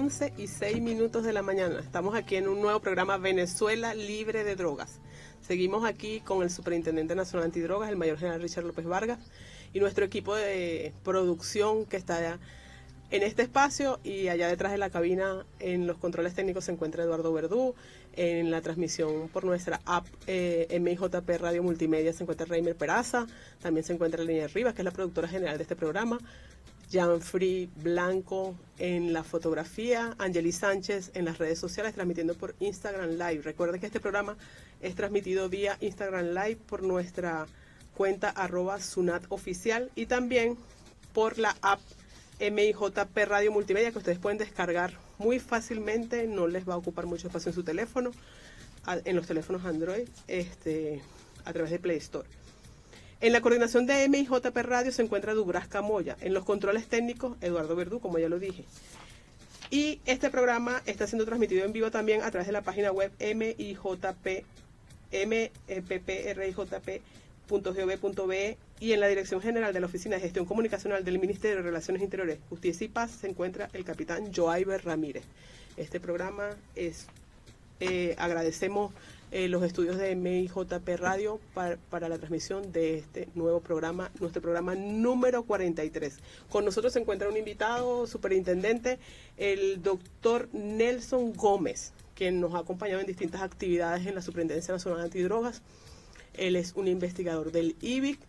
11:06 de la mañana. Estamos aquí en un nuevo programa Venezuela Libre de Drogas. Seguimos aquí con el Superintendente Nacional Antidrogas, el Mayor General Richard López Vargas, y nuestro equipo de producción que está en este espacio, y allá detrás de la cabina en los controles técnicos se encuentra Eduardo Verdú. En la transmisión por nuestra app MIJP Radio Multimedia se encuentra Reimer Peraza. También se encuentra Línea Rivas, que es la productora general de este programa. Jean-Free Blanco en la fotografía, Angeli Sánchez en las redes sociales, transmitiendo por Instagram Live. Recuerden que este programa es transmitido vía Instagram Live por nuestra cuenta @sunatoficial y también por la app MIJP Radio Multimedia, que ustedes pueden descargar muy fácilmente. No les va a ocupar mucho espacio en su teléfono, en los teléfonos Android, a través de Play Store. En la coordinación de MIJP Radio se encuentra Dubrasca Moya. En los controles técnicos, Eduardo Verdú, como ya lo dije. Y este programa está siendo transmitido en vivo también a través de la página web mpprij.gov.be, y en la Dirección General de la Oficina de Gestión Comunicacional del Ministerio de Relaciones Interiores, Justicia y Paz se encuentra el capitán Joaiber Ramírez. Este programa es, agradecemos los estudios de MIJP Radio para la transmisión de este nuevo programa, nuestro programa número 43. Con nosotros se encuentra un invitado, superintendente, el doctor Nelson Gómez, quien nos ha acompañado en distintas actividades en la Superintendencia Nacional Antidrogas. Él es un investigador del IBIC,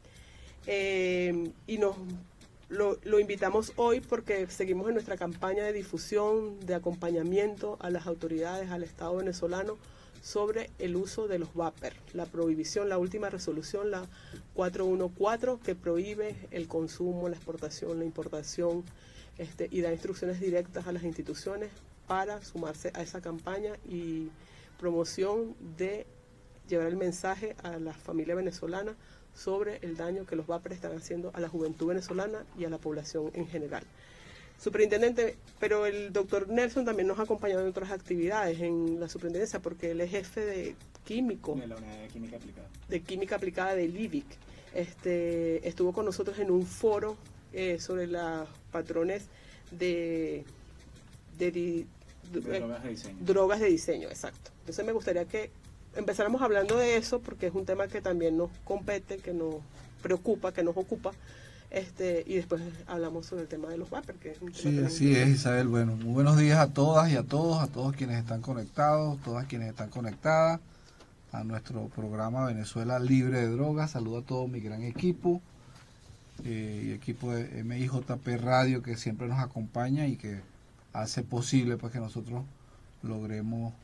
y lo invitamos hoy porque seguimos en nuestra campaña de difusión, de acompañamiento a las autoridades, al Estado venezolano, sobre el uso de los vapers, la prohibición, la última resolución, la 414, que prohíbe el consumo, la exportación, la importación, y da instrucciones directas a las instituciones para sumarse a esa campaña y promoción de llevar el mensaje a la familia venezolana sobre el daño que los vapers están haciendo a la juventud venezolana y a la población en general. Superintendente, pero el doctor Nelson también nos ha acompañado en otras actividades en la superintendencia, porque él es jefe de químico. De la unidad de química aplicada. De química aplicada del IBIC. Estuvo con nosotros en un foro sobre los patrones de drogas de diseño. Drogas de diseño, exacto. Entonces me gustaría que empezáramos hablando de eso, porque es un tema que también nos compete, que nos preocupa, que nos ocupa. Y después hablamos sobre el tema de los vapers, que es un tema. Sí, así es, Isabel. Bueno, muy buenos días a todas y a todos quienes están conectados, todas quienes están conectadas a nuestro programa Venezuela Libre de Drogas. Saludo a todo mi gran equipo y equipo de MIJP Radio, que siempre nos acompaña y que hace posible pues que nosotros logremos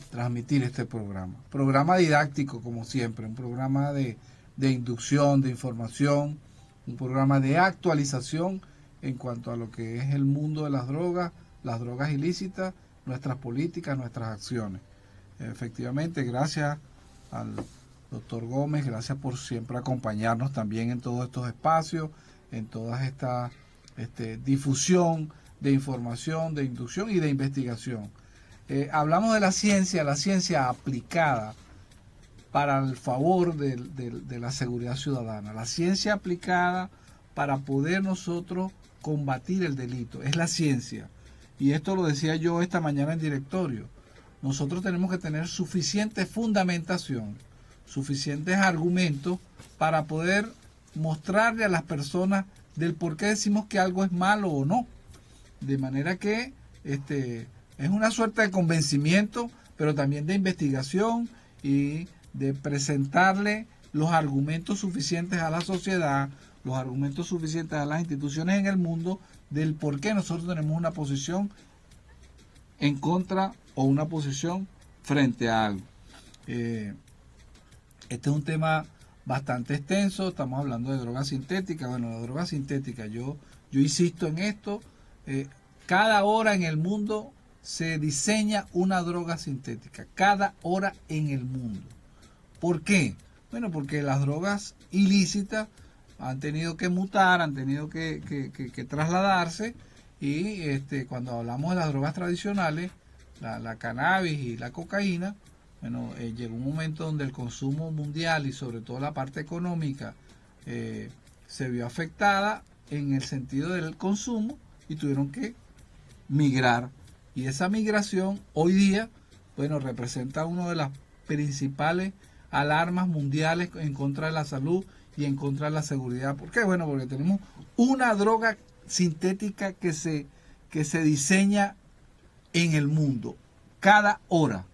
transmitir este programa didáctico, como siempre, un programa de inducción, de información, un programa de actualización en cuanto a lo que es el mundo de las drogas ilícitas, nuestras políticas, nuestras acciones. Efectivamente, gracias al doctor Gómez, gracias por siempre acompañarnos también en todos estos espacios, en toda esta difusión de información, de inducción y de investigación. Hablamos de la ciencia aplicada para el favor de la seguridad ciudadana, la ciencia aplicada para poder nosotros combatir el delito, es la ciencia. Y esto lo decía yo esta mañana en directorio. Nosotros tenemos que tener suficiente fundamentación, suficientes argumentos para poder mostrarle a las personas del por qué decimos que algo es malo o no. De manera que es una suerte de convencimiento, pero también de investigación y de presentarle los argumentos suficientes a la sociedad, los argumentos suficientes a las instituciones en el mundo del por qué nosotros tenemos una posición en contra o una posición frente a algo. Este es un tema bastante extenso, estamos hablando de drogas sintéticas. Bueno, la droga sintética, yo insisto en esto, cada hora en el mundo se diseña una droga sintética, cada hora en el mundo. ¿Por qué? Bueno, porque las drogas ilícitas han tenido que mutar, han tenido que trasladarse, y cuando hablamos de las drogas tradicionales, la cannabis y la cocaína, bueno, llegó un momento donde el consumo mundial y sobre todo la parte económica se vio afectada en el sentido del consumo y tuvieron que migrar Y esa migración hoy día, bueno, representa una de las principales alarmas mundiales en contra de la salud y en contra de la seguridad. ¿Por qué? Bueno, porque tenemos una droga sintética que se diseña en el mundo cada hora.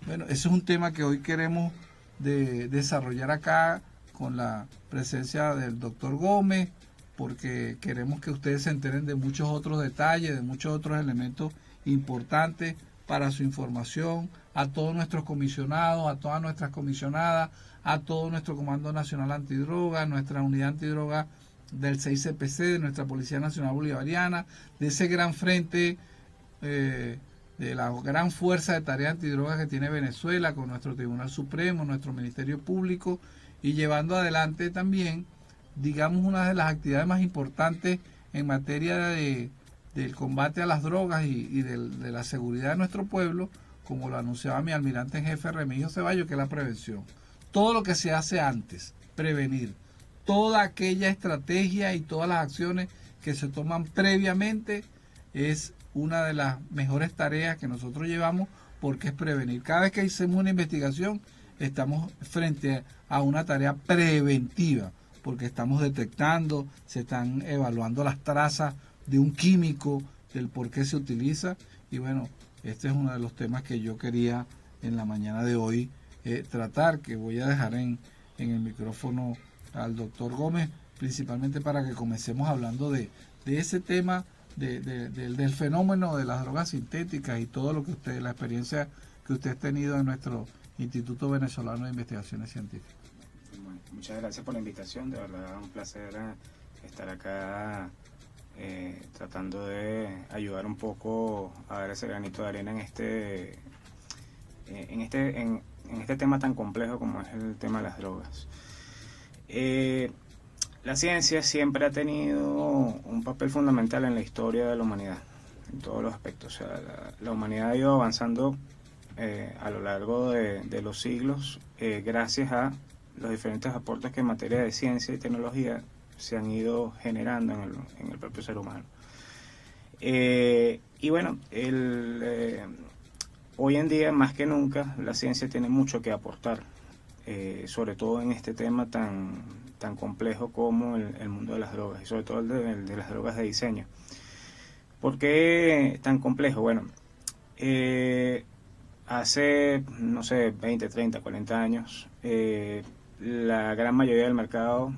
Bueno, ese es un tema que hoy queremos desarrollar acá con la presencia del doctor Gómez, porque queremos que ustedes se enteren de muchos otros detalles, de muchos otros elementos importantes para su información, a todos nuestros comisionados, a todas nuestras comisionadas, a todo nuestro Comando Nacional Antidroga, nuestra unidad antidroga del 6CPC, de nuestra Policía Nacional Bolivariana, de ese gran frente, de la gran fuerza de tarea antidrogas que tiene Venezuela, con nuestro Tribunal Supremo, nuestro Ministerio Público, y llevando adelante también, digamos, una de las actividades más importantes en materia del combate a las drogas y de la seguridad de nuestro pueblo, como lo anunciaba mi almirante en jefe Remigio Ceballos, que es la prevención. Todo lo que se hace antes, prevenir, toda aquella estrategia y todas las acciones que se toman previamente es una de las mejores tareas que nosotros llevamos, porque es prevenir. Cada vez que hacemos una investigación, estamos frente a una tarea preventiva, porque estamos detectando, se están evaluando las trazas de un químico, del por qué se utiliza, y bueno, este es uno de los temas que yo quería en la mañana de hoy tratar, que voy a dejar en el micrófono al doctor Gómez, principalmente para que comencemos hablando de ese tema del fenómeno de las drogas sintéticas y todo lo que la experiencia que usted ha tenido en nuestro Instituto Venezolano de Investigaciones Científicas. Bueno, muchas gracias por la invitación, de verdad un placer estar acá tratando de ayudar un poco a dar ese granito de arena en este tema tan complejo como es el tema de las drogas. La ciencia siempre ha tenido un papel fundamental en la historia de la humanidad, en todos los aspectos. O sea, la humanidad ha ido avanzando a lo largo de los siglos gracias a los diferentes aportes que en materia de ciencia y tecnología se han ido generando en el propio ser humano. Y bueno, hoy en día más que nunca la ciencia tiene mucho que aportar, sobre todo en este tema tan complejo como el mundo de las drogas, y sobre todo el de las drogas de diseño. ¿Por qué tan complejo? Bueno, hace, no sé, 20, 30, 40 años, la gran mayoría del mercado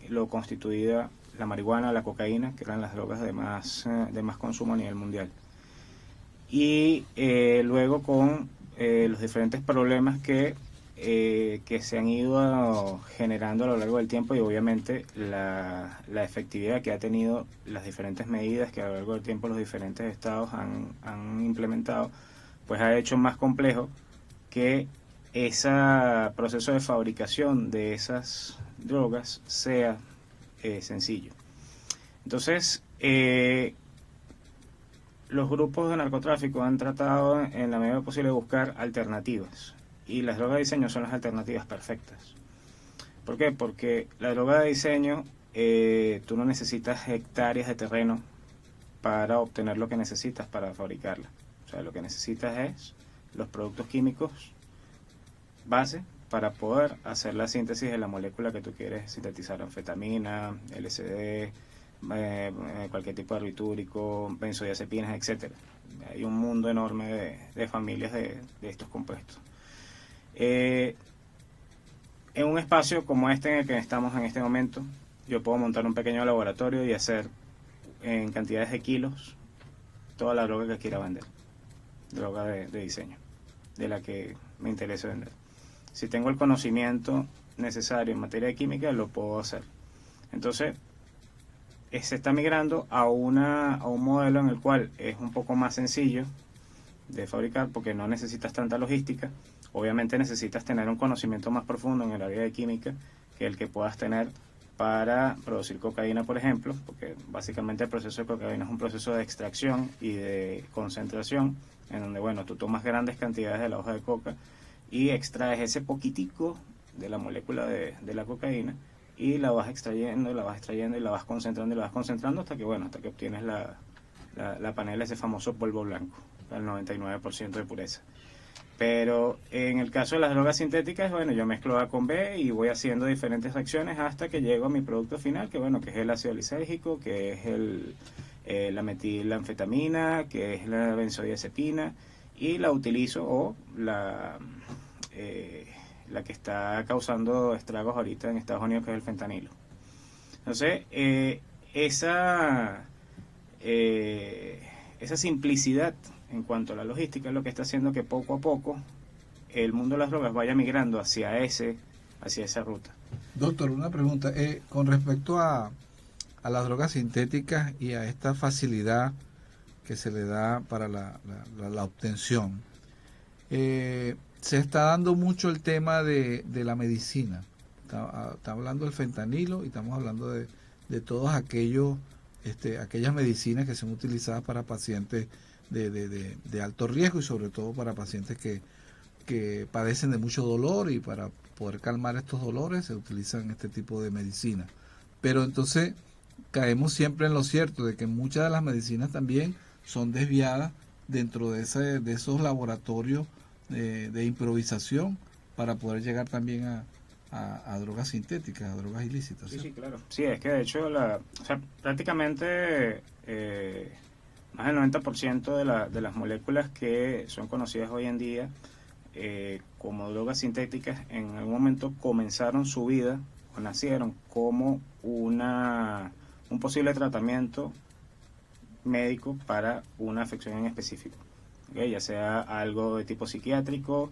lo constituía la marihuana, la cocaína, que eran las drogas de más consumo a nivel mundial. Y luego con los diferentes problemas que se han ido generando a lo largo del tiempo, y obviamente la efectividad que ha tenido las diferentes medidas que a lo largo del tiempo los diferentes estados han implementado, pues ha hecho más complejo que ese proceso de fabricación de esas drogas sea sencillo. Entonces, los grupos de narcotráfico han tratado en la medida posible de buscar alternativas, y las drogas de diseño son las alternativas perfectas. ¿Por qué? Porque la droga de diseño, tú no necesitas hectáreas de terreno para obtener lo que necesitas para fabricarla. O sea, lo que necesitas es los productos químicos base para poder hacer la síntesis de la molécula que tú quieres sintetizar: anfetamina, LSD, cualquier tipo de barbitúrico, benzodiazepinas, etcétera. Hay un mundo enorme de familias de estos compuestos. En un espacio como este en el que estamos en este momento, yo puedo montar un pequeño laboratorio y hacer en cantidades de kilos toda la droga que quiera vender, droga de diseño, de la que me interese vender. Si tengo el conocimiento necesario en materia de química, lo puedo hacer. Entonces, se está migrando a un modelo en el cual es un poco más sencillo de fabricar, porque no necesitas tanta logística. Obviamente necesitas tener un conocimiento más profundo en el área de química que el que puedas tener para producir cocaína, por ejemplo, porque básicamente el proceso de cocaína es un proceso de extracción y de concentración, en donde, bueno, tú tomas grandes cantidades de la hoja de coca y extraes ese poquitico de la molécula de la cocaína, y la vas extrayendo y la vas concentrando hasta que, bueno, hasta que obtienes la panela, ese famoso polvo blanco, al 99% de pureza. Pero en el caso de las drogas sintéticas, bueno, yo mezclo A con B y voy haciendo diferentes reacciones hasta que llego a mi producto final, que bueno, que es el ácido lisérgico, que es la metilanfetamina, que es la benzodiazepina, y la utilizo, o la que está causando estragos ahorita en Estados Unidos, que es el fentanilo. Entonces, esa simplicidad en cuanto a la logística es lo que está haciendo que poco a poco el mundo de las drogas vaya migrando hacia esa ruta. Doctor, una pregunta. Con respecto a las drogas sintéticas y a esta facilidad que se le da para la obtención, se está dando mucho el tema de la medicina. Está hablando del fentanilo y estamos hablando de todos aquellas medicinas que son utilizadas para pacientes de alto riesgo y sobre todo para pacientes que padecen de mucho dolor, y para poder calmar estos dolores se utilizan este tipo de medicina. Pero entonces caemos siempre en lo cierto de que muchas de las medicinas también son desviadas dentro de esos laboratorios de improvisación para poder llegar también a drogas sintéticas, a drogas ilícitas. Sí, claro. Sí, es que de hecho prácticamente más del 90% de las moléculas que son conocidas hoy en día como drogas sintéticas en algún momento comenzaron su vida o nacieron como un posible tratamiento médico para una afección en específico, ¿okay? Ya sea algo de tipo psiquiátrico,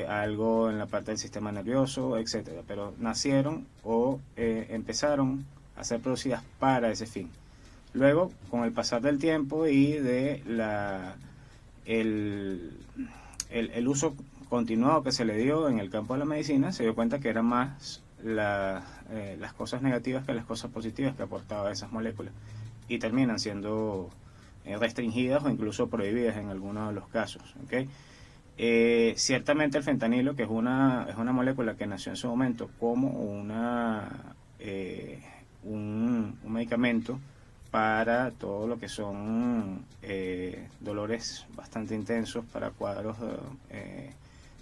algo en la parte del sistema nervioso, etcétera, pero nacieron o empezaron a ser producidas para ese fin. Luego, con el pasar del tiempo y de el uso continuado que se le dio en el campo de la medicina, se dio cuenta que eran más las cosas negativas que las cosas positivas que aportaban esas moléculas, y terminan siendo restringidas o incluso prohibidas en algunos de los casos, ¿okay? Ciertamente el fentanilo, que es una molécula que nació en su momento como un medicamento para todo lo que son dolores bastante intensos, para cuadros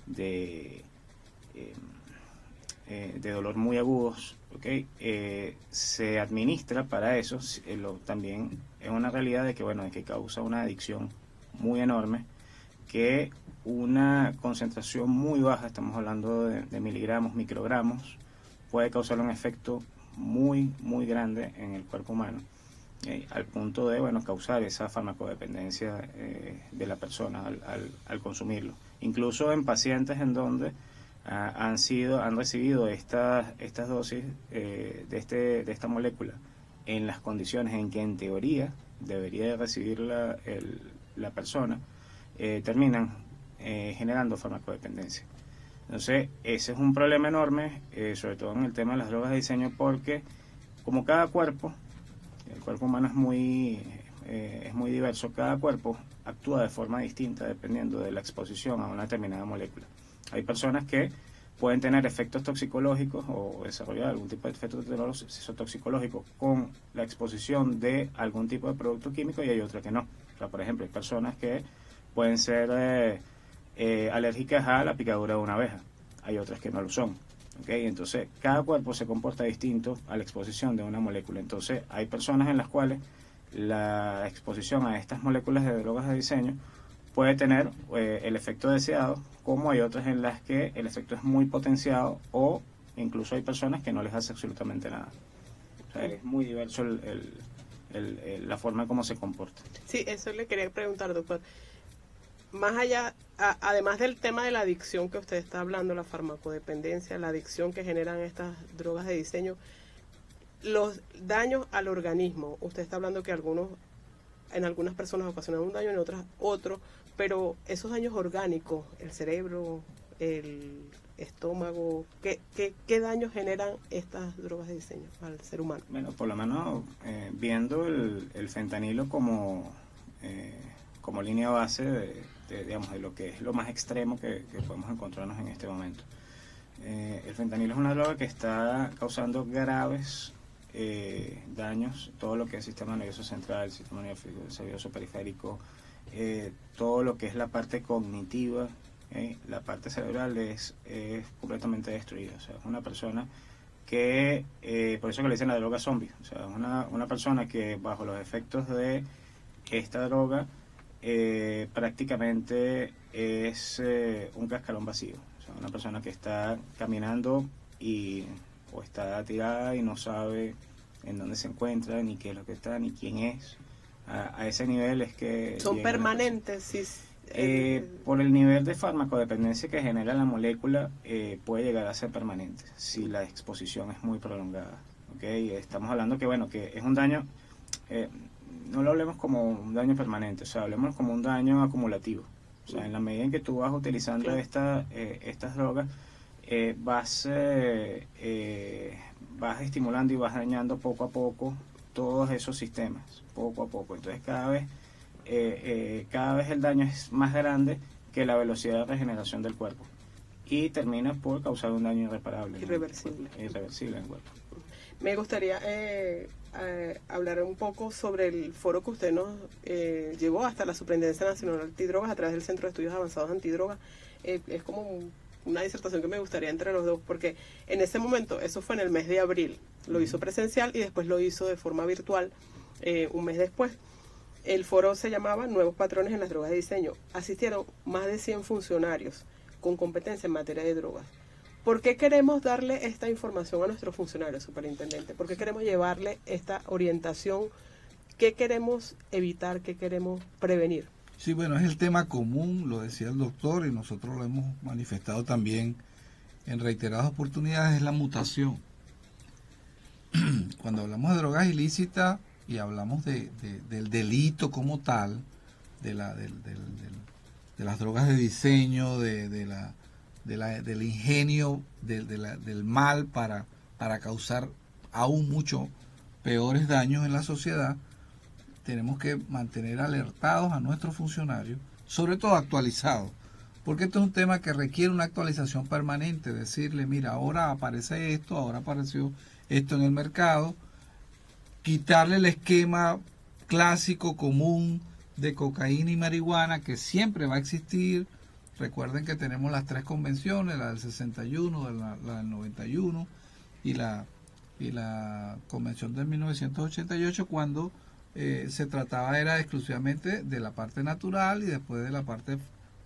de dolor muy agudos, ¿okay? Se administra para eso. También es una realidad de que, bueno, de que causa una adicción muy enorme, que una concentración muy baja, estamos hablando de miligramos, microgramos, puede causar un efecto muy, muy grande en el cuerpo humano, al punto de, bueno, causar esa farmacodependencia de la persona al consumirlo. Incluso en pacientes en donde han recibido estas dosis de esta molécula en las condiciones en que en teoría debería de recibir la persona, terminan generando farmacodependencia. Entonces, ese es un problema enorme, sobre todo en el tema de las drogas de diseño, porque como cada cuerpo, el cuerpo humano es muy diverso, cada cuerpo actúa de forma distinta dependiendo de la exposición a una determinada molécula. Hay personas que pueden tener efectos toxicológicos o desarrollar algún tipo de efecto toxicológico con la exposición de algún tipo de producto químico, y hay otras que no. O sea, por ejemplo, hay personas que pueden ser alérgicas a la picadura de una abeja, hay otras que no lo son, ¿okay? Entonces, cada cuerpo se comporta distinto a la exposición de una molécula. Entonces, hay personas en las cuales la exposición a estas moléculas de drogas de diseño puede tener el efecto deseado, como hay otras en las que el efecto es muy potenciado, o incluso hay personas que no les hace absolutamente nada. O sea, es muy diverso la forma en cómo se comporta. Sí, eso le quería preguntar, doctor. Más allá, además del tema de la adicción que usted está hablando, la farmacodependencia, la adicción que generan estas drogas de diseño, los daños al organismo, usted está hablando que en algunas personas ocasionan un daño, en otras otro, pero esos daños orgánicos, el cerebro, el estómago, ¿qué daños generan estas drogas de diseño al ser humano? Bueno, por lo menos viendo el fentanilo como línea base digamos, de lo que es lo más extremo que podemos encontrarnos en este momento. El fentanilo es una droga que está causando graves daños, todo lo que es sistema nervioso central, sistema nervioso periférico, todo lo que es la parte cognitiva, la parte cerebral es completamente destruida. O sea, es una persona que, por eso que le dicen la droga zombie, o sea, una persona que bajo los efectos de esta droga prácticamente es un cascarón vacío. O sea, una persona que está caminando o está tirada y no sabe en dónde se encuentra, ni qué es lo que está, ni quién es. A ese nivel es que... Son permanentes, sí. Por el nivel de farmacodependencia que genera la molécula, puede llegar a ser permanente si la exposición es muy prolongada. ¿Okay? Estamos hablando que, bueno, que es un daño, no lo hablemos como un daño permanente, o sea, hablemos como un daño acumulativo. O sea, en la medida en que tú vas utilizando estas drogas, vas estimulando y vas dañando poco a poco todos esos sistemas, poco a poco. Entonces cada vez el daño es más grande que la velocidad de regeneración del cuerpo y termina por causar un daño irreparable, irreversible en el cuerpo. Me gustaría hablar un poco sobre el foro que usted nos llevó hasta la Superintendencia Nacional Antidrogas a través del Centro de Estudios Avanzados Antidrogas. Es como una disertación que me gustaría entre los dos, porque en ese momento, eso fue en el mes de abril, lo hizo presencial y después lo hizo de forma virtual un mes después. El foro se llamaba Nuevos Patrones en las Drogas de Diseño. Asistieron más de 100 funcionarios con competencia en materia de drogas. ¿Por qué queremos darle esta información a nuestros funcionarios, superintendente? ¿Por qué queremos llevarle esta orientación? ¿Qué queremos evitar? ¿Qué queremos prevenir? Sí, bueno, es el tema común, lo decía el doctor, y nosotros lo hemos manifestado también en reiteradas oportunidades, es la mutación. Cuando hablamos de drogas ilícitas y hablamos del delito como tal, de las drogas de diseño, del ingenio, del mal para causar aún mucho peores daños en la sociedad, tenemos que mantener alertados a nuestros funcionarios, sobre todo actualizados, porque esto es un tema que requiere una actualización permanente, decirle, mira, ahora aparece esto, ahora apareció esto en el mercado, quitarle el esquema clásico, común de cocaína y marihuana que siempre va a existir. Recuerden que tenemos las 3 convenciones, la del 61, la del 91 y la convención del 1988, cuando se trataba era exclusivamente de la parte natural y después de la parte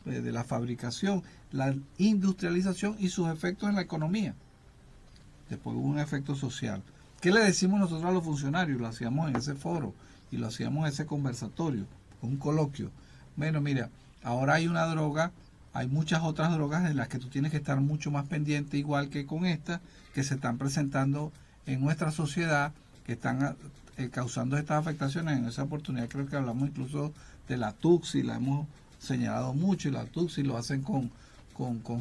de la fabricación, la industrialización y sus efectos en la economía. Después hubo un efecto social. ¿Qué le decimos nosotros a los funcionarios? Lo hacíamos en ese foro y lo hacíamos en ese conversatorio, un coloquio. Bueno, mira, ahora hay una droga, hay muchas otras drogas en las que tú tienes que estar mucho más pendiente, igual que con esta, que se están presentando en nuestra sociedad, que están causando estas afectaciones. En esa oportunidad creo que hablamos incluso de la Tuxi, la hemos señalado mucho, y la Tuxi lo hacen con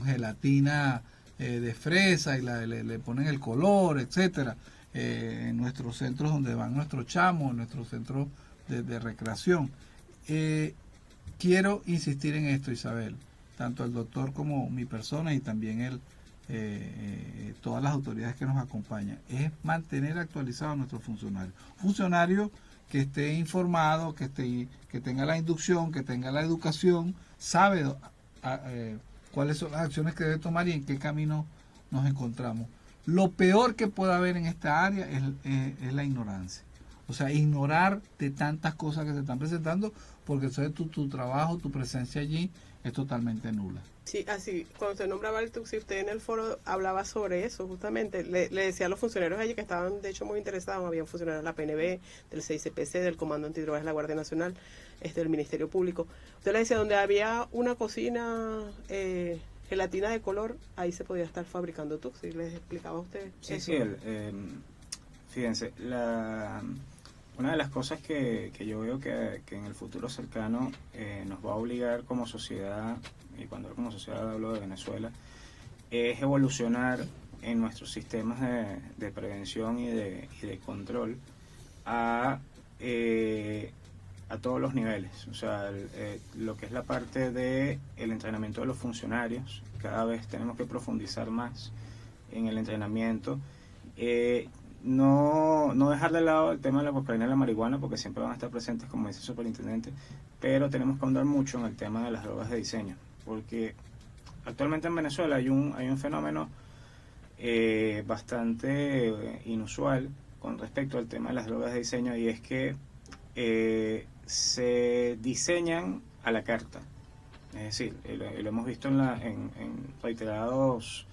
gelatina de fresa y le ponen el color, etcétera, en nuestros centros donde van nuestros chamos, en nuestros centros de recreación. Quiero insistir en esto, Isabel, tanto el doctor como mi persona y también todas las autoridades que nos acompañan, es mantener actualizados a nuestros funcionarios. Funcionario que esté informado, que tenga la inducción, que tenga la educación, sabe cuáles son las acciones que debe tomar y en qué camino nos encontramos. Lo peor que puede haber en esta área es la ignorancia. O sea, ignorar de tantas cosas que se están presentando, porque tu trabajo, tu presencia allí es totalmente nula. Sí, así, cuando usted nombraba el Tuxi, usted en el foro hablaba sobre eso, justamente. Le decía a los funcionarios allí que estaban, de hecho, muy interesados. Habían funcionarios de la PNB, del CICPC, del Comando Antidrogas de la Guardia Nacional, del Ministerio Público. Usted le decía, donde había una cocina gelatina de color, ahí se podía estar fabricando Tuxi. ¿Les explicaba a usted Sí, eso? sí, fíjense, una de las cosas que yo veo que en el futuro cercano nos va a obligar como sociedad, y cuando como sociedad hablo de Venezuela, es evolucionar en nuestros sistemas de prevención y de control a todos los niveles. O sea, lo que es la parte del entrenamiento de los funcionarios, cada vez tenemos que profundizar más en el entrenamiento. no dejar de lado el tema de la cocaína y la marihuana, porque siempre van a estar presentes, como dice el superintendente, pero tenemos que ahondar mucho en el tema de las drogas de diseño, porque actualmente en Venezuela hay un fenómeno bastante inusual con respecto al tema de las drogas de diseño, y es que se diseñan a la carta. Es decir, lo hemos visto en reiteradas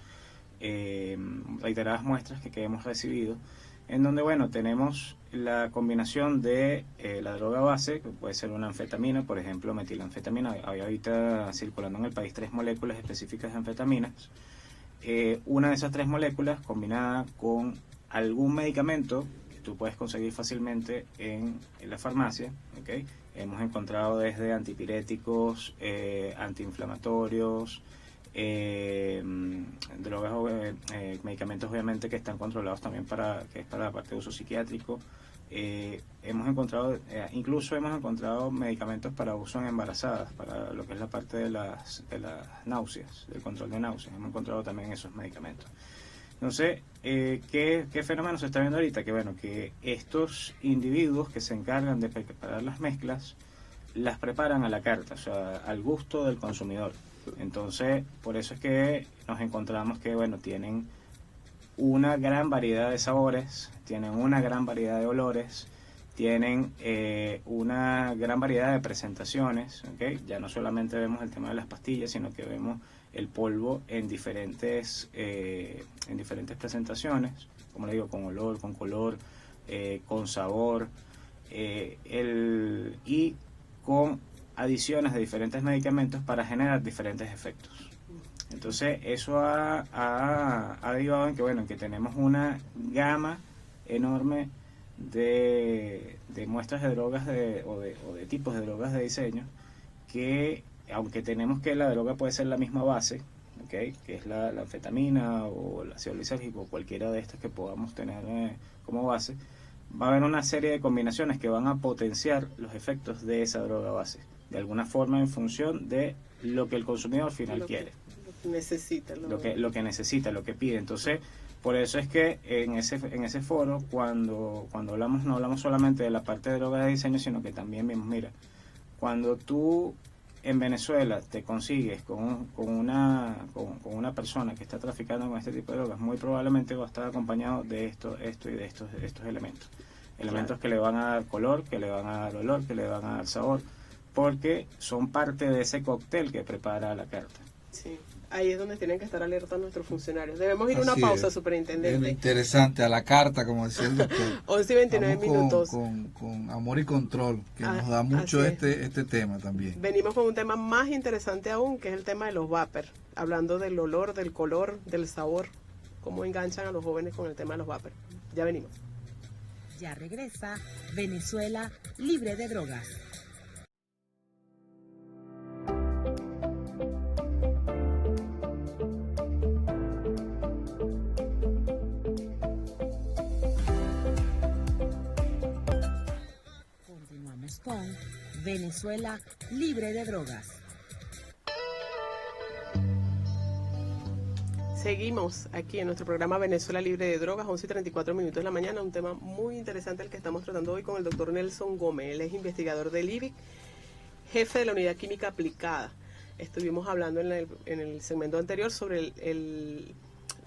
muestras que hemos recibido, en donde, bueno, tenemos la combinación de la droga base, que puede ser una anfetamina, por ejemplo, metilanfetamina. Hay ahorita circulando en el país 3 moléculas específicas de anfetaminas. Una de esas 3 moléculas combinada con algún medicamento que tú puedes conseguir fácilmente en la farmacia, ¿okay? Hemos encontrado desde antipiréticos, antiinflamatorios, drogas, medicamentos obviamente que están controlados también que es para la parte de uso psiquiátrico. Incluso hemos encontrado medicamentos para uso en embarazadas, para lo que es la parte de las náuseas, del control de náuseas. Hemos encontrado también esos medicamentos. Entonces, ¿qué fenómeno se está viendo ahorita? Que bueno, que estos individuos que se encargan de preparar las mezclas, las preparan a la carta, o sea, al gusto del consumidor. Entonces, por eso es que nos encontramos que, bueno, tienen una gran variedad de sabores, tienen una gran variedad de olores, tienen una gran variedad de presentaciones, ¿okay? Ya no solamente vemos el tema de las pastillas, sino que vemos el polvo en diferentes presentaciones, como le digo, con olor, con color, con sabor, y con adiciones de diferentes medicamentos para generar diferentes efectos. Entonces eso ha derivado en que, bueno, en que tenemos una gama enorme de muestras de drogas o de tipos de drogas de diseño, que aunque tenemos que la droga puede ser la misma base, ¿okay? Que es la anfetamina o el ácido lisérgico o cualquiera de estas que podamos tener como base, va a haber una serie de combinaciones que van a potenciar los efectos de esa droga base, de alguna forma en función de lo que el consumidor final quiere. Necesita. Lo que necesita, lo que pide. Entonces, por eso es que en ese foro, cuando hablamos, no hablamos solamente de la parte de drogas de diseño, sino que también vimos, mira, cuando tú en Venezuela te consigues con una persona que está traficando con este tipo de drogas, muy probablemente va a estar acompañado de esto y de estos elementos. Elementos que le van a dar color, que le van a dar olor, que le van a dar sabor, porque son parte de ese cóctel que prepara la carta. Sí. Ahí es donde tienen que estar alertas nuestros funcionarios. Debemos ir a una pausa, superintendente. Es interesante, a la carta, como decía el doctor. 11:29 minutos. Con amor y control, que nos da mucho este tema también. Venimos con un tema más interesante aún, que es el tema de los vapers. Hablando del olor, del color, del sabor. Cómo enganchan a los jóvenes con el tema de los vapers. Ya venimos. Ya regresa Venezuela libre de drogas. Con Venezuela libre de drogas. Seguimos aquí en nuestro programa Venezuela libre de drogas, 11:34 minutos de la mañana. Un tema muy interesante el que estamos tratando hoy con el doctor Nelson Gómez. Él es investigador del IBIC, jefe de la unidad química aplicada. Estuvimos hablando en el segmento anterior sobre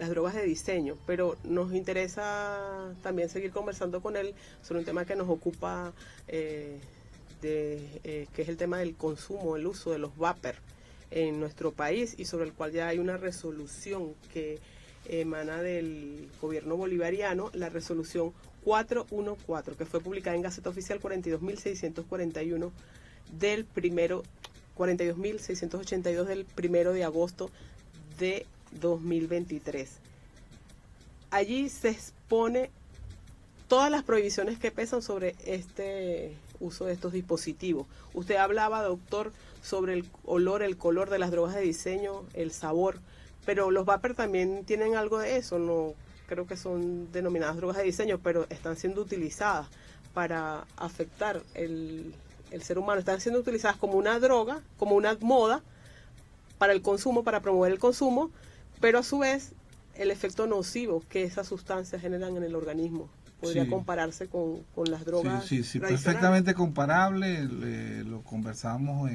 las drogas de diseño, pero nos interesa también seguir conversando con él sobre un tema que nos ocupa, que es el tema del consumo, el uso de los vapers en nuestro país, y sobre el cual ya hay una resolución que emana del gobierno bolivariano, la resolución 414, que fue publicada en Gaceta Oficial 42.641 del 42.682 del 1 de agosto de 2023. Allí se expone todas las prohibiciones que pesan sobre este uso de estos dispositivos. Usted hablaba, doctor, sobre el olor, el color de las drogas de diseño, el sabor, pero los vapers también tienen algo de eso. No creo que son denominadas drogas de diseño, pero están siendo utilizadas para afectar el ser humano. Están siendo utilizadas como una droga, como una moda para el consumo, para promover el consumo, pero a su vez el efecto nocivo que esas sustancias generan en el organismo. Podría Sí. compararse con las drogas Sí, tradicionales. perfectamente comparable. Lo conversamos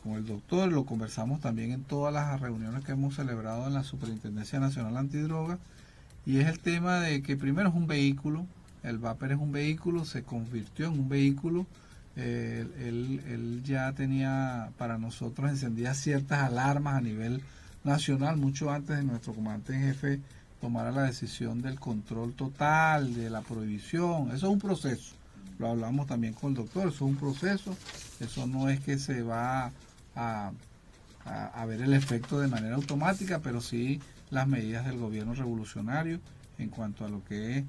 con el doctor, lo conversamos también en todas las reuniones que hemos celebrado en la Superintendencia Nacional Antidroga, y es el tema de que primero es un vehículo, el vapor es un vehículo, se convirtió en un vehículo. Él ya tenía para nosotros encendidas ciertas alarmas a nivel nacional, mucho antes de nuestro comandante en jefe tomara la decisión del control total, de la prohibición. Eso es un proceso, lo hablamos también con el doctor, eso es un proceso, eso no es que se va a ver el efecto de manera automática, pero sí las medidas del gobierno revolucionario en cuanto a lo que es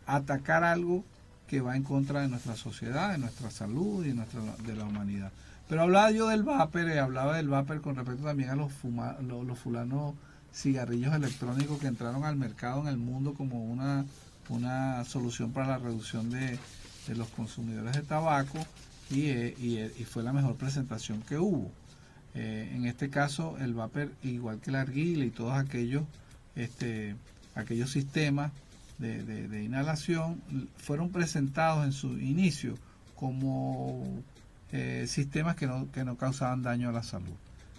atacar algo que va en contra de nuestra sociedad, de nuestra salud y de la humanidad. Pero hablaba yo del vapor, hablaba del vapor con respecto también a los fulanos cigarrillos electrónicos que entraron al mercado en el mundo como una solución para la reducción de los consumidores de tabaco, y fue la mejor presentación que hubo. En este caso el vapor, igual que la argila y todos aquellos sistemas de inhalación, fueron presentados en su inicio como sistemas que no causaban daño a la salud,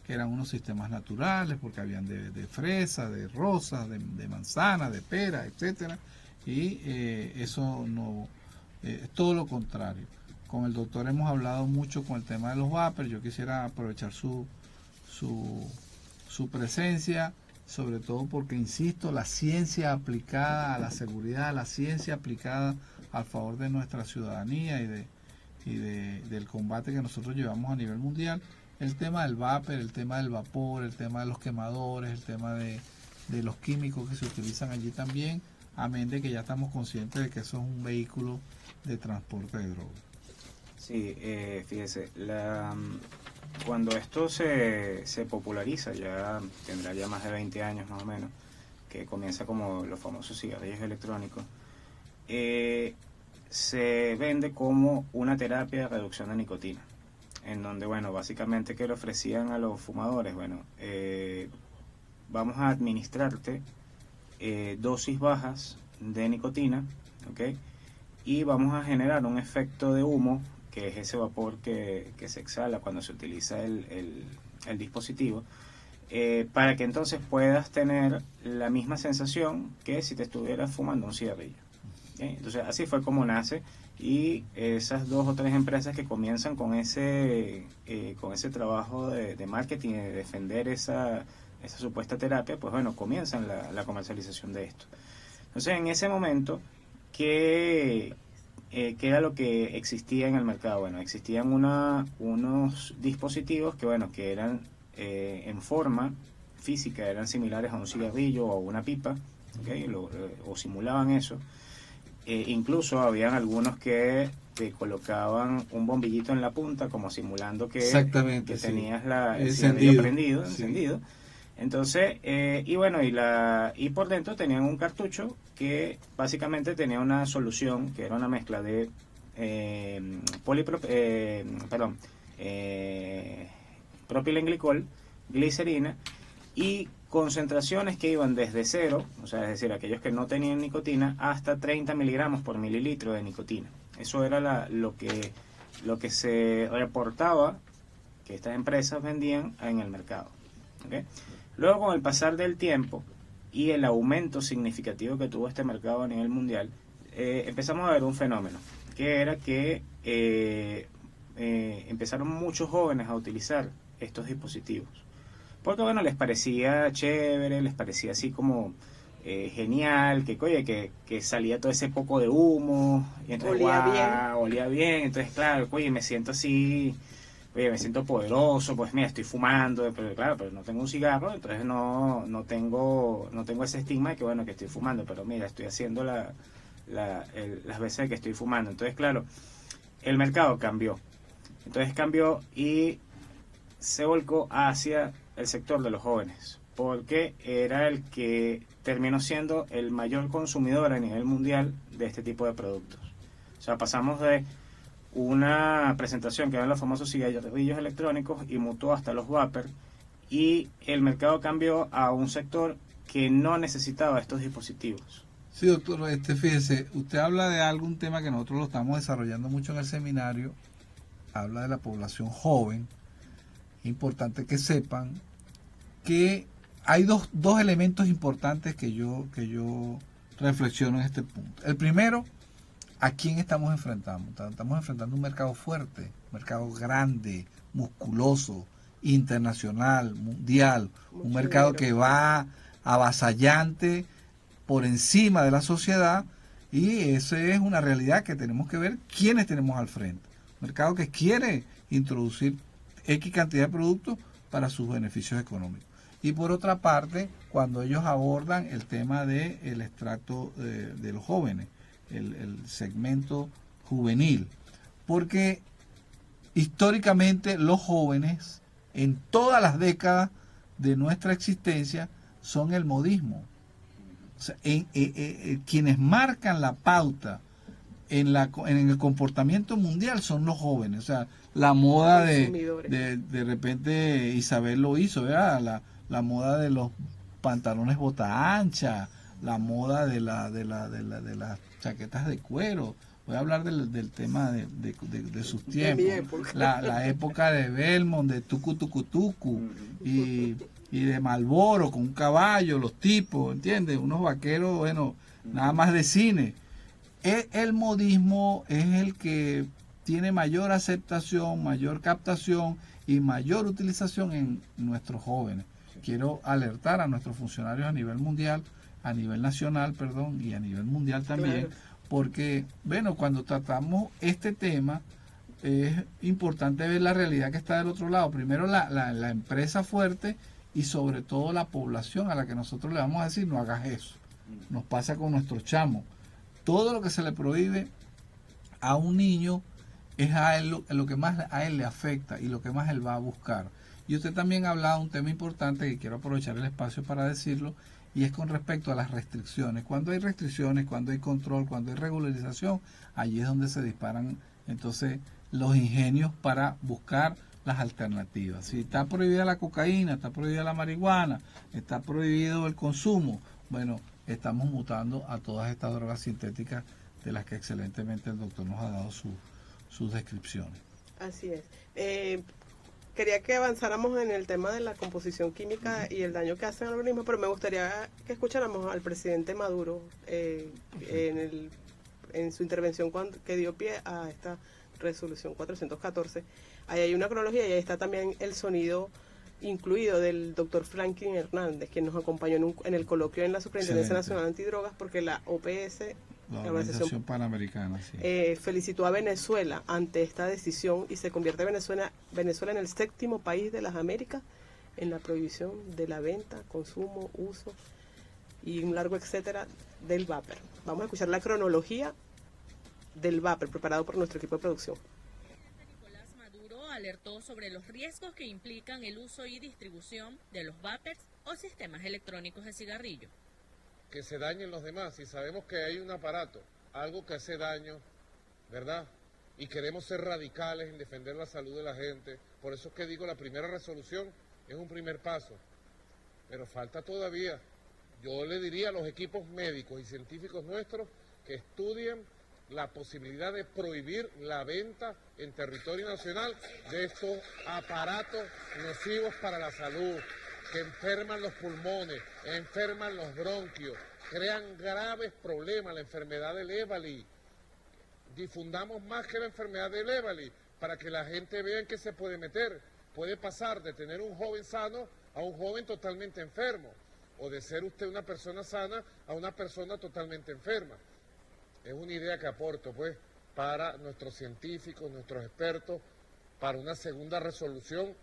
que eran unos sistemas naturales, porque habían de fresa, de rosa, de manzana, de pera, etcétera, y eso no, es todo lo contrario. Con el doctor hemos hablado mucho con el tema de los vapers. Yo quisiera aprovechar su presencia, sobre todo porque, insisto, la ciencia aplicada a la seguridad, la ciencia aplicada al favor de nuestra ciudadanía y del combate que nosotros llevamos a nivel mundial, el tema del vapor, el tema del vapor, el tema de los quemadores, el tema de los químicos que se utilizan allí también, amén de que ya estamos conscientes de que eso es un vehículo de transporte de drogas. Sí, fíjese, cuando esto se populariza, ya tendrá ya más de 20 años más o menos, que comienza como los famosos cigarrillos electrónicos, se vende como una terapia de reducción de nicotina, en donde, bueno, básicamente, ¿qué le ofrecían a los fumadores? Bueno, vamos a administrarte dosis bajas de nicotina, ¿ok? Y vamos a generar un efecto de humo, que es ese vapor que se exhala cuando se utiliza el dispositivo, para que entonces puedas tener la misma sensación que si te estuvieras fumando un cigarrillo. ¿Okay? Entonces así fue como nace, y esas 2 o 3 empresas que comienzan con ese trabajo de marketing, de defender esa supuesta terapia, pues bueno, comienzan la comercialización de esto. Entonces en ese momento, ¿qué era lo que existía en el mercado? Bueno, existían unos dispositivos que eran en forma física, eran similares a un cigarrillo o a una pipa, ¿okay? O simulaban eso. Incluso habían algunos que te colocaban un bombillito en la punta, como simulando que tenías el cigarrillo prendido, encendido. Entonces, y por dentro tenían un cartucho que básicamente tenía una solución que era una mezcla de propilenglicol, glicerina y concentraciones que iban desde 0, o sea, es decir, aquellos que no tenían nicotina, hasta 30 miligramos por mililitro de nicotina. Eso era lo que se reportaba que estas empresas vendían en el mercado. ¿Okay? Luego, con el pasar del tiempo y el aumento significativo que tuvo este mercado a nivel mundial, empezamos a ver un fenómeno, que era que empezaron muchos jóvenes a utilizar estos dispositivos. Porque, bueno, les parecía chévere, les parecía así como genial, que salía todo ese poco de humo, y entonces, olía bien, entonces, claro, me siento así, me siento poderoso, pues mira, estoy fumando, pero no tengo un cigarro, entonces no tengo ese estigma de que, bueno, que estoy fumando, pero mira, estoy haciendo las veces que estoy fumando. Entonces, claro, el mercado cambió. Entonces cambió y se volcó hacia el sector de los jóvenes, porque era el que terminó siendo el mayor consumidor a nivel mundial de este tipo de productos. O sea, pasamos de una presentación que eran los famosos cigarrillos electrónicos y mutó hasta los vapor, y el mercado cambió a un sector que no necesitaba estos dispositivos. Sí, doctor, fíjese, usted habla de algún tema que nosotros lo estamos desarrollando mucho en el seminario, habla de la población joven. Importante que sepan que hay dos elementos importantes que yo reflexiono en este punto. El primero, ¿a quién estamos enfrentando? Estamos enfrentando un mercado fuerte, un mercado grande, musculoso, internacional, mundial, un mercado que va avasallante por encima de la sociedad, y esa es una realidad que tenemos que ver quiénes tenemos al frente. Un mercado que quiere introducir X cantidad de productos para sus beneficios económicos. Y por otra parte, cuando ellos abordan el tema del extracto de los jóvenes, el segmento juvenil, porque históricamente los jóvenes en todas las décadas de nuestra existencia son el modismo. O sea, quienes marcan la pauta en el comportamiento mundial son los jóvenes. O sea, la moda de repente Isabel lo hizo, ¿verdad? La moda de los pantalones bota ancha, la moda de las chaquetas de cuero. Voy a hablar del tema de sus tiempos. La época de Belmont, de Tucu Tucu Tucu, y de Marlboro con un caballo, los tipos, ¿entiendes? Unos vaqueros, bueno, nada más de cine. El modismo es el que tiene mayor aceptación, mayor captación y mayor utilización en nuestros jóvenes. Quiero alertar a nuestros funcionarios a nivel mundial, a nivel nacional, perdón, y a nivel mundial también, claro, porque, bueno, cuando tratamos este tema, es importante ver la realidad que está del otro lado. Primero la empresa fuerte y sobre todo la población a la que nosotros le vamos a decir, no hagas eso. Nos pasa con nuestros chamos. Todo lo que se le prohíbe a un niño es a él lo que más a él le afecta y lo que más él va a buscar. Y usted también ha hablado de un tema importante que quiero aprovechar el espacio para decirlo, y es con respecto a las restricciones. Cuando hay restricciones, cuando hay control, cuando hay regularización, allí es donde se disparan entonces los ingenios para buscar las alternativas. Si está prohibida la cocaína, está prohibida la marihuana, está prohibido el consumo, bueno, estamos mutando a todas estas drogas sintéticas de las que excelentemente el doctor nos ha dado sus descripciones. Así es. Quería que avanzáramos en el tema de la composición química y el daño que hace al organismo, pero me gustaría que escucháramos al presidente Maduro en su intervención que dio pie a esta resolución 414. Ahí hay una cronología y ahí está también el sonido incluido del doctor Franklin Hernández, quien nos acompañó en el coloquio en la Superintendencia Nacional Antidrogas, porque la OPS, la Organización Panamericana, sí, felicitó a Venezuela ante esta decisión y se convierte Venezuela en el 7º país de las Américas en la prohibición de la venta, consumo, uso y un largo etcétera del vapor. Vamos a escuchar la cronología del vapor preparado por nuestro equipo de producción. Nicolás Maduro alertó sobre los riesgos que implican el uso y distribución de los vapers o sistemas electrónicos de cigarrillo. Que se dañen los demás, si sabemos que hay un aparato, algo que hace daño, ¿verdad? Y queremos ser radicales en defender la salud de la gente. Por eso es que digo, la primera resolución es un primer paso, pero falta todavía. Yo le diría a los equipos médicos y científicos nuestros que estudien la posibilidad de prohibir la venta en territorio nacional de estos aparatos nocivos para la salud, que enferman los pulmones, enferman los bronquios, crean graves problemas, la enfermedad del Éboli. Difundamos más que la enfermedad del Éboli para que la gente vea en qué se puede meter. Puede pasar de tener un joven sano a un joven totalmente enfermo, o de ser usted una persona sana a una persona totalmente enferma. Es una idea que aporto, pues, para nuestros científicos, nuestros expertos, para una segunda resolución.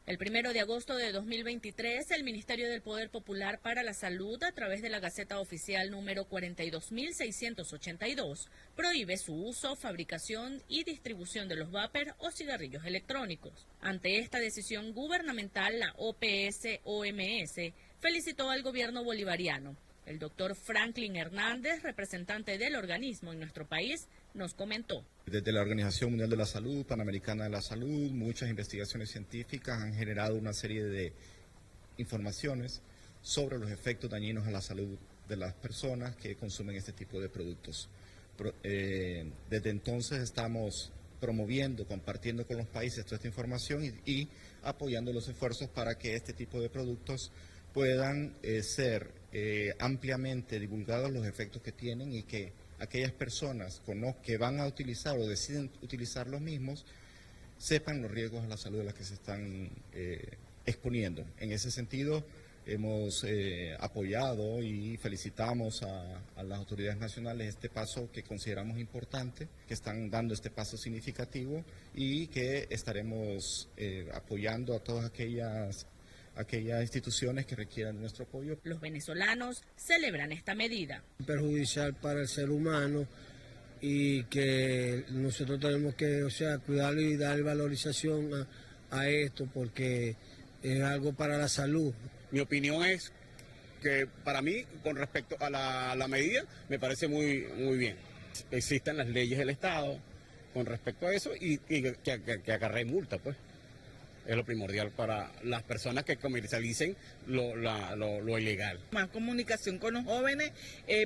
El 1 de agosto de 2023, el Ministerio del Poder Popular para la Salud, a través de la Gaceta Oficial número 42.682, prohíbe su uso, fabricación y distribución de los vapers o cigarrillos electrónicos. Ante esta decisión gubernamental, la OPS-OMS felicitó al gobierno bolivariano. El doctor Franklin Hernández, representante del organismo en nuestro país, nos comentó. Desde la Organización Mundial de la Salud, Panamericana de la Salud, muchas investigaciones científicas han generado una serie de informaciones sobre los efectos dañinos a la salud de las personas que consumen este tipo de productos. Desde entonces estamos promoviendo, compartiendo con los países toda esta información y apoyando los esfuerzos para que este tipo de productos puedan ser ampliamente divulgados los efectos que tienen y que aquellas personas que van a utilizar o deciden utilizar los mismos sepan los riesgos a la salud de las que se están exponiendo. En ese sentido, hemos apoyado y felicitamos a las autoridades nacionales este paso que consideramos importante, que están dando este paso significativo y que estaremos apoyando a todas aquellas instituciones que requieran nuestro apoyo. Los venezolanos celebran esta medida. Perjudicial para el ser humano y que nosotros tenemos que, cuidarlo y dar valorización a esto porque es algo para la salud. Mi opinión es que para mí, con respecto a la medida, me parece muy bien. Existen las leyes del Estado con respecto a eso y que acarree multa, pues. Es lo primordial para las personas que comercialicen lo ilegal. Más comunicación con los jóvenes,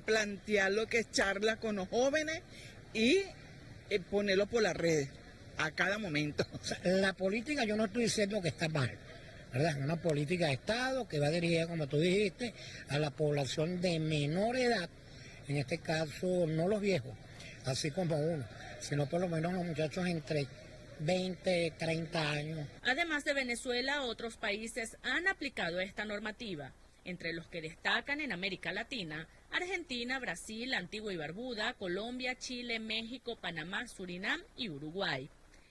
plantear lo que es charla con los jóvenes y ponerlo por las redes a cada momento. La política yo no estoy diciendo que está mal, ¿verdad? Una política de Estado que va dirigida, como tú dijiste, a la población de menor edad, en este caso no los viejos, así como uno, sino por lo menos los muchachos entre 20, 30 años. Además de Venezuela, otros países han aplicado esta normativa, entre los que destacan en América Latina, Argentina, Brasil, Antigua y Barbuda, Colombia, Chile, México, Panamá, Surinam y Uruguay.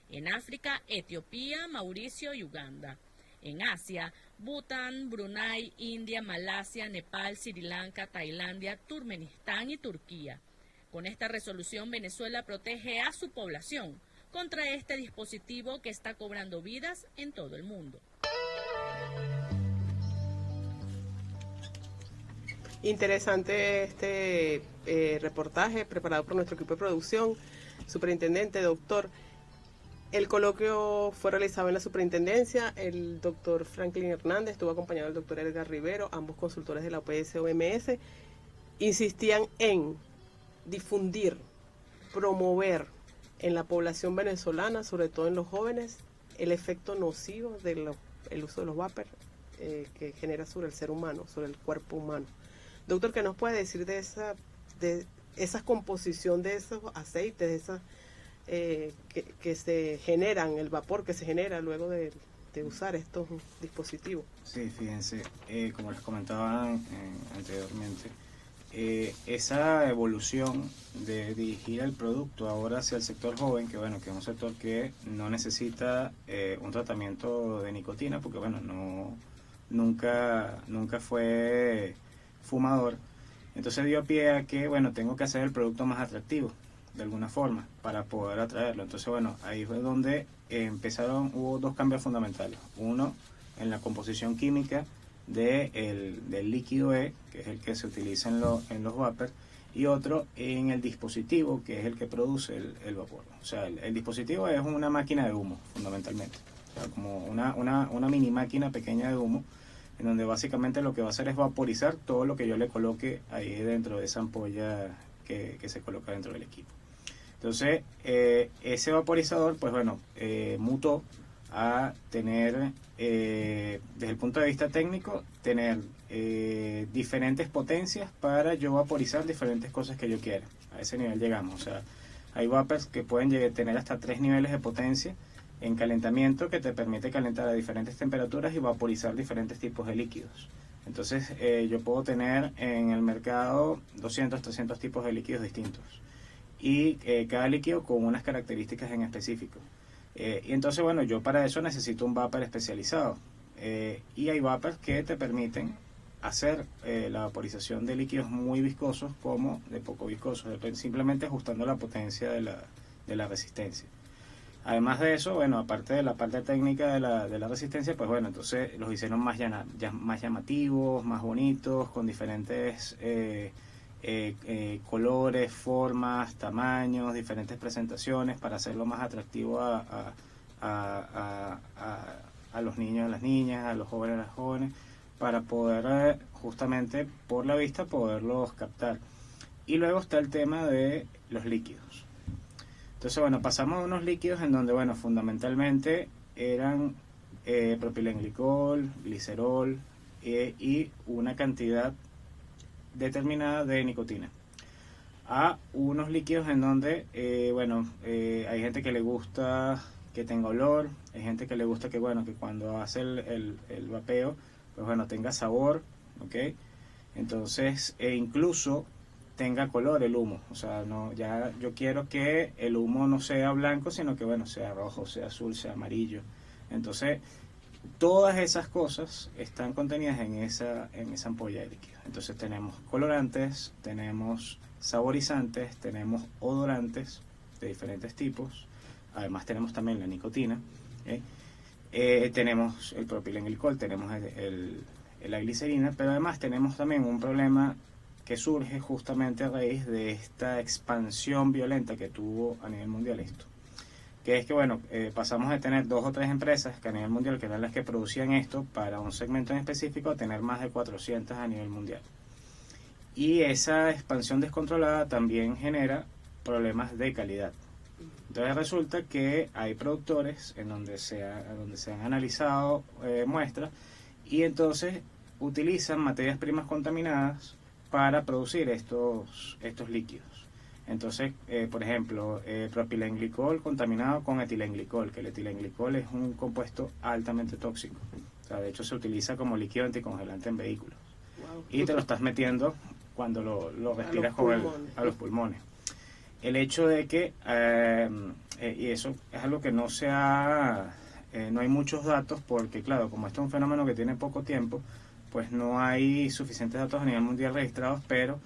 En África, Etiopía, Mauricio y Uganda. En Asia, Bután, Brunei, India, Malasia, Nepal, Sri Lanka, Tailandia, Turkmenistán y Turquía. Con esta resolución, Venezuela protege a su población contra este dispositivo que está cobrando vidas en todo el mundo. Interesante este reportaje preparado por nuestro equipo de producción. Superintendente, doctor, el coloquio fue realizado en la superintendencia. El doctor Franklin Hernández estuvo acompañado del doctor Edgar Rivero, ambos consultores de la OPS-OMS. Insistían en difundir, promover en la población venezolana, sobre todo en los jóvenes, el efecto nocivo del uso de los vapers que genera sobre el ser humano, sobre el cuerpo humano. Doctor, ¿qué nos puede decir de esa composición de esos aceites, de esas que se generan, el vapor que se genera luego de usar estos dispositivos? Sí, fíjense, como les comentaba anteriormente, esa evolución de dirigir el producto ahora hacia el sector joven, que bueno, que es un sector que no necesita un tratamiento de nicotina, porque bueno, nunca fue fumador, entonces dio pie a que bueno, tengo que hacer el producto más atractivo de alguna forma para poder atraerlo. Entonces bueno, ahí fue donde hubo dos cambios fundamentales. Uno, en la composición química del líquido E, que es el que se utiliza en los vapers, y otro en el dispositivo, que es el que produce el vapor. O sea, el dispositivo es una máquina de humo, fundamentalmente. O sea, como una mini máquina pequeña de humo, en donde básicamente lo que va a hacer es vaporizar todo lo que yo le coloque ahí dentro de esa ampolla que se coloca dentro del equipo. Entonces, ese vaporizador, pues bueno, mutó a tener, desde el punto de vista técnico, tener diferentes potencias para yo vaporizar diferentes cosas que yo quiera. A ese nivel llegamos. O sea, hay vapers que pueden tener hasta 3 niveles de potencia en calentamiento, que te permite calentar a diferentes temperaturas y vaporizar diferentes tipos de líquidos. Entonces, yo puedo tener en el mercado 200, 300 tipos de líquidos distintos. Y cada líquido con unas características en específico. Y entonces, bueno, yo para eso necesito un vapor especializado. Y hay vapors que te permiten hacer la vaporización de líquidos muy viscosos como de poco viscosos, simplemente ajustando la potencia de la resistencia. Además de eso, bueno, aparte de la parte técnica de la resistencia, pues bueno, entonces los hicieron más llamativos, más bonitos, con diferentes colores, formas, tamaños, diferentes presentaciones para hacerlo más atractivo a los niños, a las niñas, a los jóvenes, a las jóvenes, para poder justamente por la vista poderlos captar. Y luego está el tema de los líquidos. Entonces, bueno, pasamos a unos líquidos en donde, bueno, fundamentalmente eran propilenglicol, glicerol y una cantidad determinada de nicotina. A unos líquidos en donde, hay gente que le gusta que tenga olor, hay gente que le gusta que, bueno, que cuando hace el vapeo, pues bueno, tenga sabor, ¿ok? Entonces, incluso tenga color el humo, o sea, no, ya yo quiero que el humo no sea blanco, sino que, bueno, sea rojo, sea azul, sea amarillo. Entonces, todas esas cosas están contenidas en esa ampolla de líquido. Entonces tenemos colorantes, tenemos saborizantes, tenemos odorantes de diferentes tipos, además tenemos también la nicotina, tenemos el propilenglicol, tenemos la glicerina, pero además tenemos también un problema que surge justamente a raíz de esta expansión violenta que tuvo a nivel mundial esto. Que es que, bueno, pasamos de tener 2 o 3 empresas que a nivel mundial, que eran las que producían esto para un segmento en específico, a tener más de 400 a nivel mundial. Y esa expansión descontrolada también genera problemas de calidad. Entonces resulta que hay productores en donde se han analizado muestras y entonces utilizan materias primas contaminadas para producir estos líquidos. Entonces, por ejemplo, propilenglicol contaminado con etilenglicol, que el etilenglicol es un compuesto altamente tóxico. O sea, de hecho se utiliza como líquido anticongelante en vehículos. Wow. Y te lo estás metiendo cuando lo respiras a los pulmones. El hecho de que, y eso es algo que no hay muchos datos, porque claro, como esto es un fenómeno que tiene poco tiempo, pues no hay suficientes datos a nivel mundial registrados, pero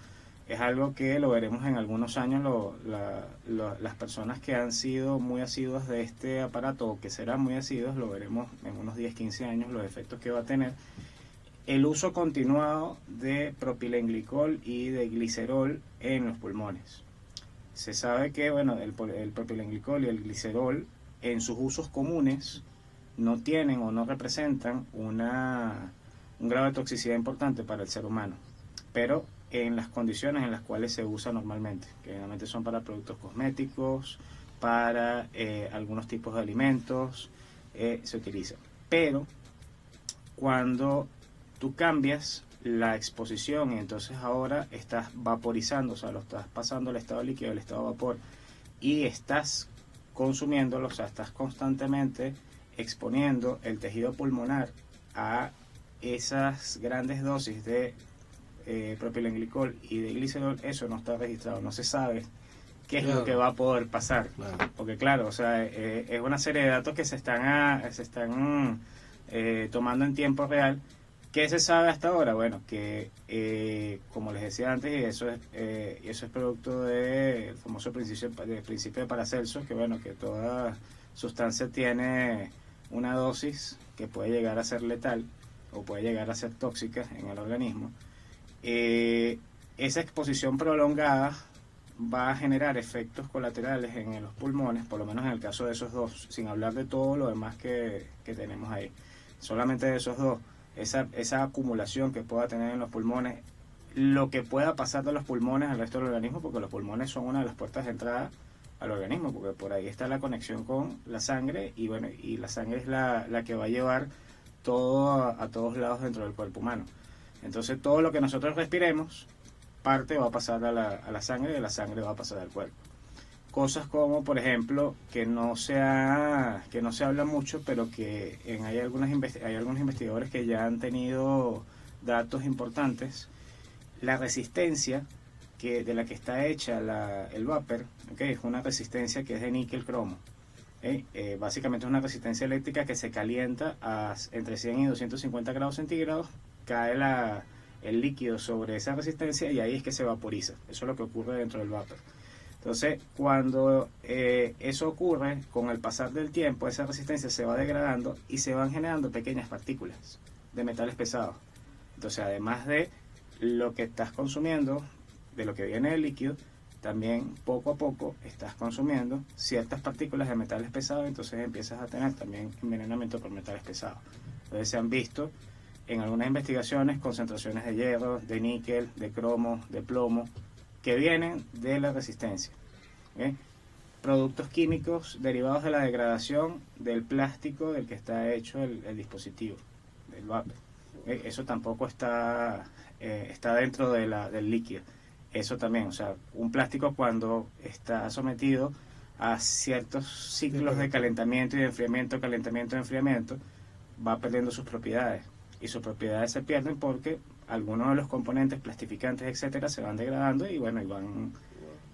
es algo que lo veremos en algunos años. Las personas que han sido muy asiduas de este aparato o que serán muy asiduas, lo veremos en unos 10, 15 años, los efectos que va a tener el uso continuado de propilenglicol y de glicerol en los pulmones. Se sabe que, bueno, el propilenglicol y el glicerol en sus usos comunes no tienen o no representan un grado de toxicidad importante para el ser humano, pero en las condiciones en las cuales se usa normalmente, que generalmente son para productos cosméticos, para algunos tipos de alimentos, se utiliza. Pero cuando tú cambias la exposición y entonces ahora estás vaporizando, o sea, lo estás pasando al estado líquido, al estado vapor, y estás consumiéndolo, o sea, estás constantemente exponiendo el tejido pulmonar a esas grandes dosis de propilenglicol y de glicerol, eso no está registrado, no se sabe qué es lo que va a poder pasar, porque claro, o sea, es una serie de datos que se están tomando en tiempo real. ¿Qué se sabe hasta ahora? Bueno, que como les decía antes, y eso es producto del famoso principio de Paracelso, que bueno, que toda sustancia tiene una dosis que puede llegar a ser letal o puede llegar a ser tóxica en el organismo. Esa exposición prolongada va a generar efectos colaterales en los pulmones, por lo menos en el caso de esos dos, sin hablar de todo lo demás que tenemos ahí. Solamente de esos dos, esa acumulación que pueda tener en los pulmones, lo que pueda pasar de los pulmones al resto del organismo, porque los pulmones son una de las puertas de entrada al organismo, porque por ahí está la conexión con la sangre, y bueno, y la sangre es la que va a llevar todo a todos lados dentro del cuerpo humano. Entonces todo lo que nosotros respiremos, parte va a pasar a la sangre, y de la sangre va a pasar al cuerpo. Cosas como, por ejemplo, que no se habla mucho, pero que hay algunos investigadores que ya han tenido datos importantes. La resistencia de la que está hecha el vapor, ¿okay? Es una resistencia que es de níquel cromo. Básicamente es una resistencia eléctrica que se calienta a entre 100 y 250 grados centígrados, cae el líquido sobre esa resistencia y ahí es que se vaporiza. Eso es lo que ocurre dentro del vapor. Entonces, cuando eso ocurre, con el pasar del tiempo, esa resistencia se va degradando y se van generando pequeñas partículas de metales pesados. Entonces, además de lo que estás consumiendo, de lo que viene del líquido, también poco a poco estás consumiendo ciertas partículas de metales pesados, entonces empiezas a tener también envenenamiento por metales pesados. Entonces se han visto en algunas investigaciones concentraciones de hierro, de níquel, de cromo, de plomo, que vienen de la resistencia. Productos químicos derivados de la degradación del plástico del que está hecho el dispositivo, del vapor. Eso tampoco está dentro del líquido. Eso también, o sea, un plástico cuando está sometido a ciertos ciclos de calentamiento y de enfriamiento, va perdiendo sus propiedades. Y sus propiedades se pierden porque algunos de los componentes plastificantes, etcétera, se van degradando y bueno,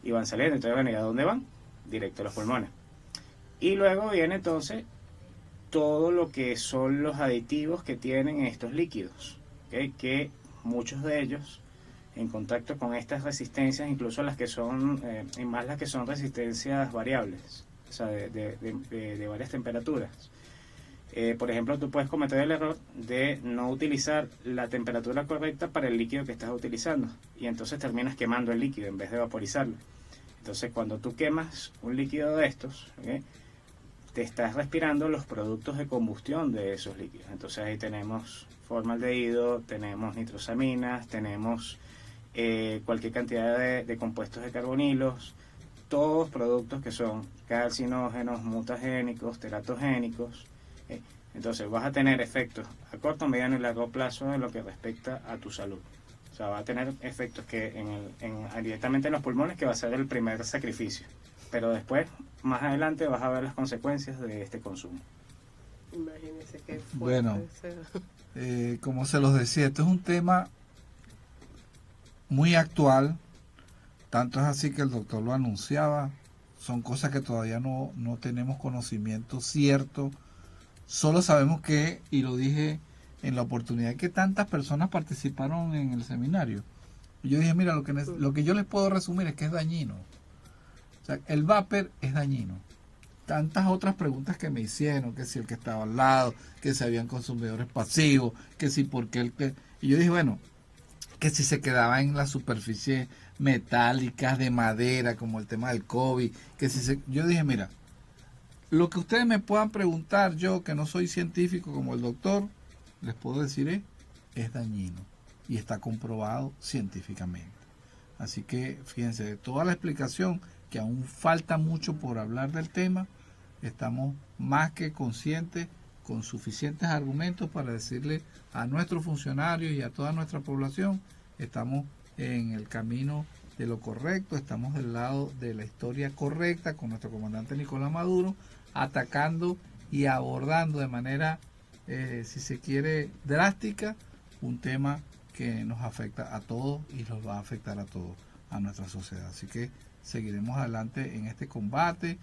y van saliendo. Entonces, bueno, ¿y a dónde van? Directo a los pulmones. Y luego viene entonces todo lo que son los aditivos que tienen estos líquidos, ¿okay? Que muchos de ellos en contacto con estas resistencias, incluso las que son, y más las que son resistencias variables, o sea, de varias temperaturas. Por ejemplo, tú puedes cometer el error de no utilizar la temperatura correcta para el líquido que estás utilizando y entonces terminas quemando el líquido en vez de vaporizarlo. Entonces, cuando tú quemas un líquido de estos, te estás respirando los productos de combustión de esos líquidos. Entonces ahí tenemos formaldehído, tenemos nitrosaminas, tenemos cualquier cantidad de compuestos de carbonilos, todos productos que son carcinógenos, mutagénicos, teratogénicos. Entonces vas a tener efectos a corto, mediano y largo plazo en lo que respecta a tu salud. O sea, va a tener efectos que directamente en los pulmones, que va a ser el primer sacrificio. Pero después, más adelante, vas a ver las consecuencias de este consumo. Imagínense qué fuerte. Bueno, como se los decía, esto es un tema muy actual, tanto es así que el doctor lo anunciaba, son cosas que todavía no tenemos conocimiento cierto, solo sabemos que, y lo dije en la oportunidad, que tantas personas participaron en el seminario. Y yo dije, mira, lo que yo les puedo resumir es que es dañino. O sea, el vapor es dañino. Tantas otras preguntas que me hicieron, que si el que estaba al lado, que si habían consumidores pasivos, que si por qué y yo dije, bueno, que si se quedaba en la superficie metálicas de madera, como el tema del COVID, yo dije, mira, lo que ustedes me puedan preguntar, yo que no soy científico como el doctor, les puedo decir es dañino y está comprobado científicamente. Así que fíjense, de toda la explicación, que aún falta mucho por hablar del tema, estamos más que conscientes, con suficientes argumentos para decirle a nuestros funcionarios y a toda nuestra población, estamos en el camino de lo correcto, estamos del lado de la historia correcta con nuestro comandante Nicolás Maduro, atacando y abordando de manera, si se quiere, drástica, un tema que nos afecta a todos y nos va a afectar a todos, a nuestra sociedad. Así que seguiremos adelante en este combate.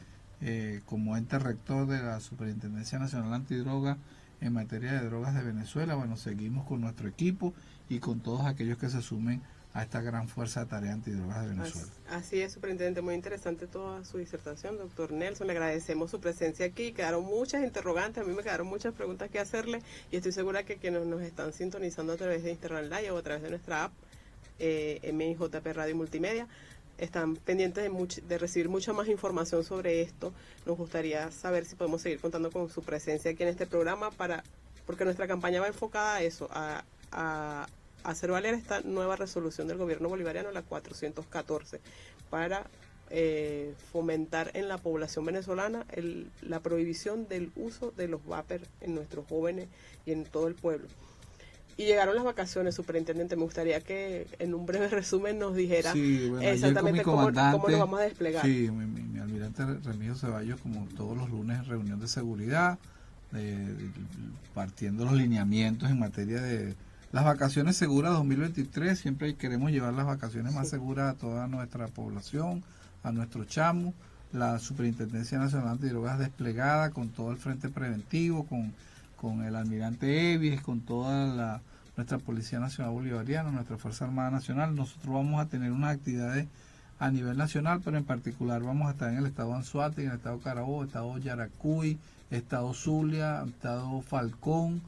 Como ente rector de la Superintendencia Nacional Antidroga en materia de drogas de Venezuela, bueno, seguimos con nuestro equipo y con todos aquellos que se sumen a esta gran fuerza de tarea antidrogas de Venezuela. Así es, superintendente, muy interesante toda su disertación, doctor Nelson, le agradecemos su presencia aquí, quedaron muchas interrogantes, a mí me quedaron muchas preguntas que hacerle y estoy segura que quienes nos están sintonizando a través de Internet Live o a través de nuestra app MIJP Radio Multimedia, están pendientes de recibir mucha más información sobre esto. Nos gustaría saber si podemos seguir contando con su presencia aquí en este programa, porque nuestra campaña va enfocada a eso, a hacer valer esta nueva resolución del gobierno bolivariano, la 414, para fomentar en la población venezolana la prohibición del uso de los vapor en nuestros jóvenes y en todo el pueblo. Y llegaron las vacaciones, superintendente. Me gustaría que en un breve resumen nos dijera exactamente cómo nos vamos a desplegar. Sí, mi almirante Remigio Ceballos, como todos los lunes en reunión de seguridad, partiendo los lineamientos en materia de las vacaciones seguras 2023. Siempre queremos llevar las vacaciones más seguras a toda nuestra población, a nuestros chamos. La Superintendencia Nacional Antidrogas desplegada con todo el frente preventivo, con el almirante Evis, con toda nuestra Policía Nacional Bolivariana, nuestra Fuerza Armada Nacional. Nosotros vamos a tener unas actividades a nivel nacional, pero en particular vamos a estar en el estado Anzoátegui, en el estado Carabobo, estado Yaracuy, estado Zulia, estado Falcón,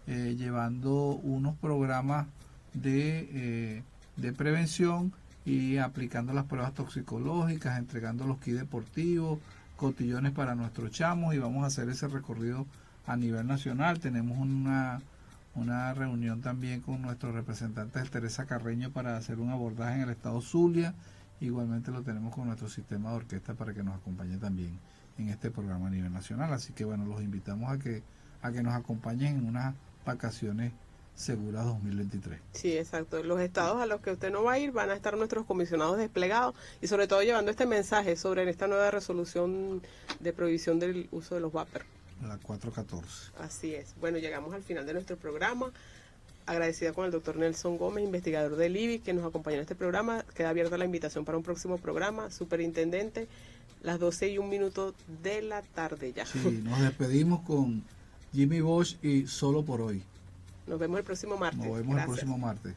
llevando unos programas de prevención y aplicando las pruebas toxicológicas, entregando los kits deportivos, cotillones para nuestros chamos, y vamos a hacer ese recorrido a nivel nacional. Tenemos una reunión también con nuestro representante Teresa Carreño para hacer un abordaje en el estado Zulia. Igualmente lo tenemos con nuestro sistema de orquesta para que nos acompañe también en este programa a nivel nacional. Así que bueno, los invitamos a que nos acompañen en unas vacaciones seguras 2023. Sí, exacto. Los estados a los que usted no va a ir van a estar nuestros comisionados desplegados y sobre todo llevando este mensaje sobre esta nueva resolución de prohibición del uso de los vapers. La 414. Así es. Bueno, llegamos al final de nuestro programa. Agradecida con el doctor Nelson Gómez, investigador del IBI, que nos acompañó en este programa. Queda abierta la invitación para un próximo programa. Superintendente, las 12:01 de la tarde ya. Sí, nos despedimos con Jimmy Bosch y Solo por Hoy. Nos vemos el próximo martes. Nos vemos el próximo martes.